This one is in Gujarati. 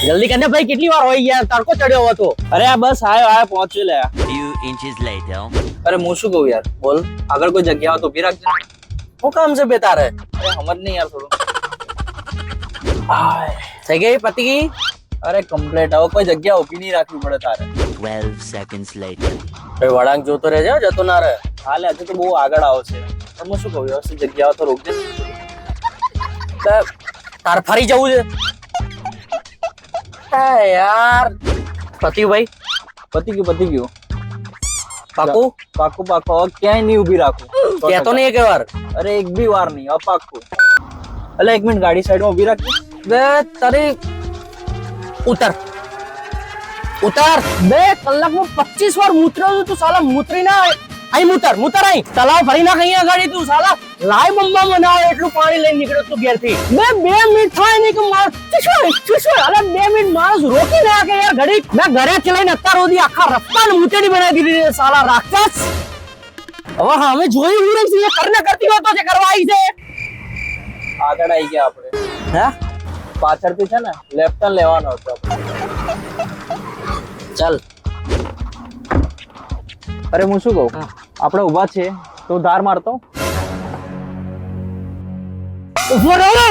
જલ્દી કરને ભાઈ, કેટલી વાર હોય યાર, તડકો ચડ્યો હતો. અરે આ બસ આયો પહોંચ્યો લે. Few inches later. અરે હું શું કહું યાર, બોલ. આગળ કોઈ જગ્યા હોય તો ઊભી રાખજે. શું કામ છે બે તારે? અરે સમજ નહીં યાર થોડું. થઈ ગઈ, પતી ગઈ? અરે કમ્પ્લીટ. હવે કોઈ જગ્યા ઊભી નહીં રાખવી પડે તારે. 12 seconds later. ભાઈ વળાંક જોતો રહેજે, જતો ના રહે. હાલે હજુ તો બહુ આગળ આવશે. પણ હું શું કહું, વ્યવસ્થિત જગ્યા હોય તો રોકજે. તાર ફરી જવું છે યાર. પત્યું ભાઈ? પતી ગયું. પાકું? પાકું હવે ક્યાંય નહીં ઊભી રાખું. કહેતો નહીં એક વાર. અરે એક બી વાર નહીં, હવે પાકું. અલે 1 મિનિટ, ગાડી સાઈડમાં ઊભી રાખી. બે તારી ઉતર. 2 કલાકમાં 25 વાર મૂતર્યો તું સાલા. મૂતરી ના અહીં મૂતર અહીં તલાવ ફરી નાખ અહીંયા ગાડી તું સાલા. લાય બંબા બનાવે એટલું પાણી લઈને નીકળ્યો તું ઘેરથી. 2 મિનિટ થાય નહીં કે માર ચુસોય અલે 2 મિનિટ માણસ રોકી નાખે યાર ઘડી. મેં ઘરે ચલાઈને અત્યાર સુધી આખા રસ્તાને મૂતેડી બનાવી દીધી સાલા રાક્ષસ. હવે હા અમે જોયું હું નથી એ કરને કરતી હોતો જે કરવા આવી છે. આગળ આવી ગયા આપણે. હે પાછળથી છે ને લેફ્ટ ટર્ન લેવાનો હતો. ચાલ. અરે હું શું કહું, આપણે ઊભા છે તો ધાર મારતો. ઉભો રહો.